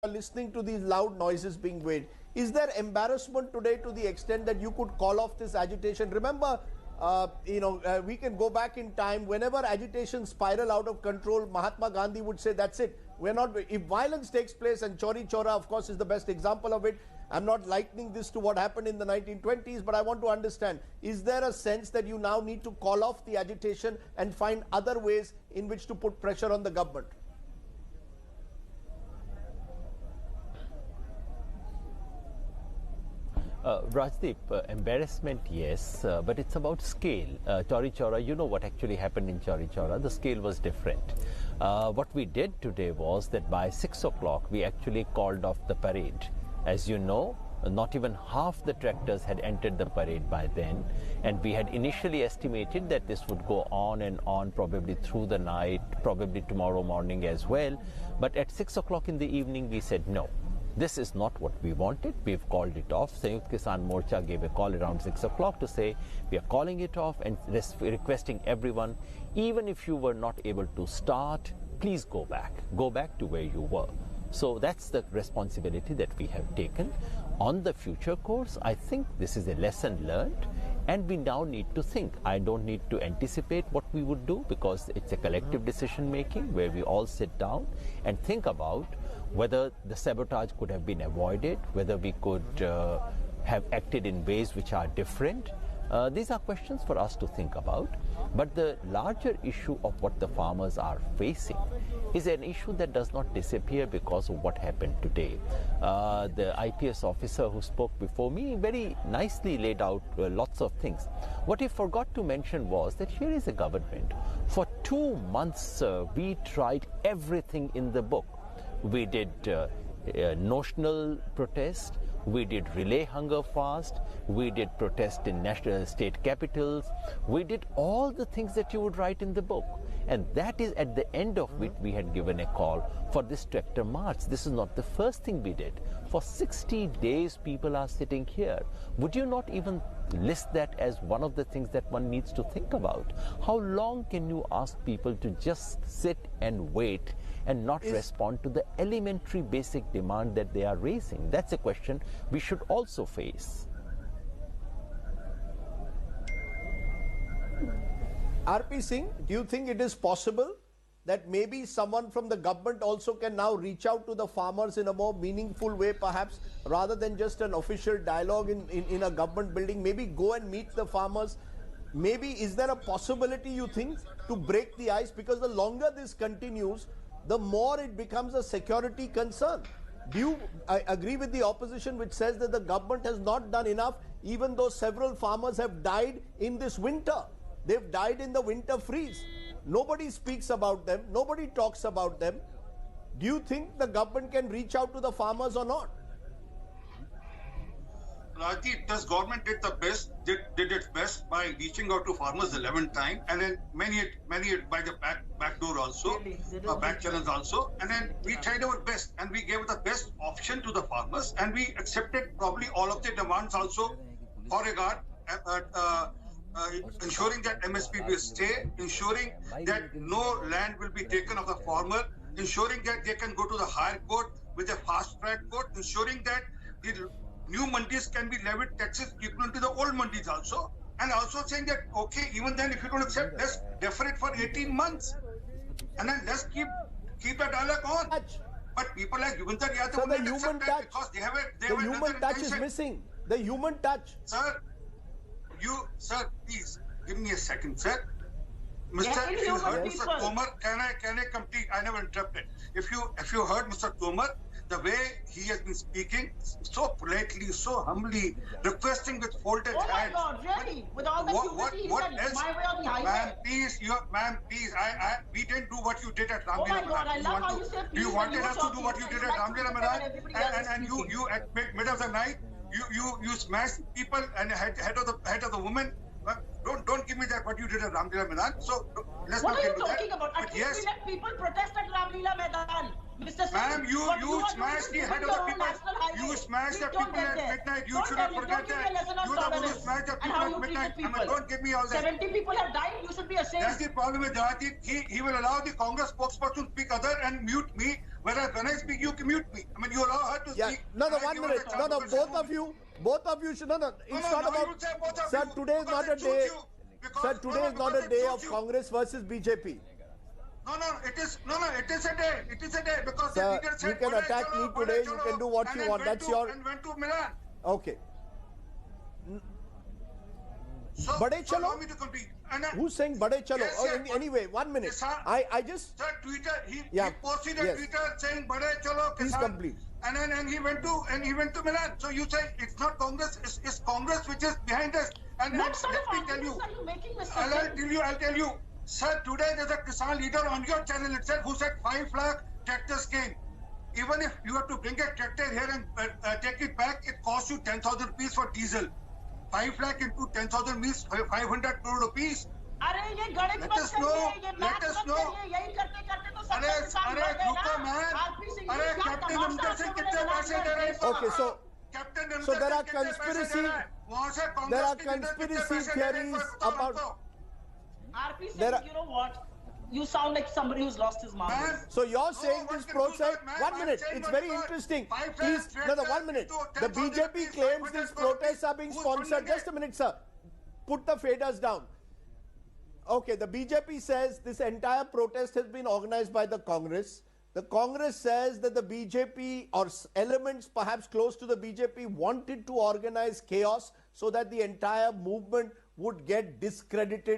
listening to these loud noises being made. Is there embarrassment today to the extent that you could call off this agitation? Remember, we can go back in time. Whenever agitation spiral out of control, Mahatma Gandhi would say, that's it. We're not, if violence takes place, and Chauri Chaura, of course, is the best example of it. I'm not likening this to what happened in the 1920s, but I want to understand, is there a sense that you now need to call off the agitation and find other ways in which to put pressure on the government? Rajdeep, embarrassment, yes, but it's about scale. Chauri Chaura, you know what actually happened in Chauri Chaura. The scale was different. What we did today was that by 6 o'clock, we actually called off the parade. As you know, not even half the tractors had entered the parade by then, and we had initially estimated that this would go on and on probably through the night, probably tomorrow morning as well. But at 6 o'clock in the evening, we said no. This is not what we wanted. We've called it off. Sanyukt Kisan Morcha gave a call around 6 o'clock to say we are calling it off and requesting everyone, even if you were not able to start, please go back. Go back to where you were. So that's the responsibility that we have taken. On the future course, I think this is a lesson learned, and we now need to think. I don't need to anticipate what we would do because it's a collective decision making where we all sit down and think about whether the sabotage could have been avoided, whether we could have acted in ways which are different. These are questions for us to think about. But the larger issue of what the farmers are facing is an issue that does not disappear because of what happened today. The IPS officer who spoke before me very nicely laid out lots of things. What he forgot to mention was that here is a government. For 2 months, we tried everything in the book. We did notional protest, we did relay hunger fast, we did protest in national state capitals, we did all the things that you would write in the book. And that is at the end of which we had given a call for this tractor march. This is not the first thing we did. For 60 days people are sitting here. Would you not even list that as one of the things that one needs to think about? How long can you ask people to just sit and wait and not respond to the elementary basic demand that they are raising? That's a question we should also face. RP Singh, do you think it is possible that maybe someone from the government also can now reach out to the farmers in a more meaningful way, perhaps, rather than just an official dialogue in a government building? Maybe go and meet the farmers. Maybe is there a possibility, you think, to break the ice? Because the longer this continues, the more it becomes a security concern. Do you agree with the opposition which says that the government has not done enough, even though several farmers have died in this winter? They've died in the winter freeze. Nobody speaks about them. Nobody talks about them. Do you think the government can reach out to the farmers or not? Rajdeep, this government did its best by reaching out to farmers 11 times, and then many by the back door also, back channels also, and then we tried our best and we gave the best option to the farmers, and we accepted probably all of their demands also for regard ensuring that MSP will stay, ensuring that no land will be taken of the farmer, ensuring that they can go to the higher court with a fast track court, ensuring that the new mandis can be levied taxes equivalent to the old mandis also, and also saying that, okay, even then if you don't accept, let's defer it for 18 months. And then let's keep the dialogue on. But people like Yogendra Yadav, so the human touch, because they have the human touch is missing. The human touch. Sir, please give me a second, sir. If you heard Mr. Tomar, can I complete? I never interrupted. If you heard Mr. Tomar, the way he has been speaking, so politely, so humbly, requesting with folded hands. Oh my God, really? With all the humility, what else? My way or the highway? Ma'am, please, we didn't do what you did at Ramlila. Oh my God, I love how you said please. You wanted us to do what you did at Ramlila, and you at mid of the night, you smashed people and head of the woman. Don't give me that what you did at Ramlila Maidan. So let's What not are get you into that. talking about? But At least yes, we let people protest at Ramlila Maidan. Mr. Singh, ma'am, you are smashed the doing head of your the own people. national highway. You smashed Please the don't people get at there. midnight. You Don't should tell not me, forget don't give me a that. lesson of You are the one who tolerance smashed the and people how at you midnight. treated I mean, people. don't give me all that. 70 people have died. You should be ashamed. That's the problem with Rajdeep. He will allow the Congress spokesperson to speak other and mute me. Whereas when I speak, you can mute me. I mean, you allow her to Yeah, speak. no, and I 1 give her minute. the chance No, to question both of you should, no, it's No, not now about, you will say both of sir, you, today is because not a it day, suits you. Because- sir, today is not because a it day suits of you. Congress versus BJP. No, it is a day. It is a day because Sir, the leader said, you can "Bade attack chalo, me bade today, you chalo," can do what and you then want. went That's to- your- and went to Milan. Okay. So, Bade chalo? allow me to complete. Who's saying Bade Chalo? Yes, Oh, yes, anyway, 1 minute. Yes, sir. I just, Sir, Twitter. He Yeah, posted a yes. Twitter saying "Bade chalo, Please Kisan." complete. And he went to Milan. So you say it's not Congress, it's Congress which is behind us. And What sort of let me tell arguments you, are you making, Mr. I'll Singh? tell you, sir, today there's a Kisan leader on your channel itself who said 5 lakh tractors came. Even if you have to bring a tractor here and take it back, it costs you 10,000 rupees for diesel. 5 lakh into 10,000 means 500 crore rupees. अरे ये गणित Let मत us करिए, know, ये let math us मत know. करिए, यही करते करते तो सब अरे किसान अरे मर गए रुको ना। मैन, आरपी सिंह अरे जी, क्या कैप्टन तमाशा अमरिंदर सिंह आपने कितने बोला पैसे दे रहे हैं इसको? Okay, so- captain so Amarinder there are Singh कितने पैसे दे conspiracy- रहा है? वहाँ से there कांग्रेस are के लीडर कितने conspiracy पैसे दे रहे हैं? theories बताओ about- हमको। RP There Singh, are- you know what? You sound like somebody who's lost his mind. Man, So you're saying what this can do protest, that, man? 1 I'm minute, saying it's what very you got. interesting. 5 Please, lakh no, 1 tractors minute. into The 10,000 BJP rupees, claims 500 these crore protests are being Who's sponsored. funding Just it? a minute, sir. Put the faders down. Okay, the BJP says this entire protest has been organized by the Congress. The Congress says that the BJP or elements perhaps close to the BJP wanted to organize chaos so that the entire movement would get discredited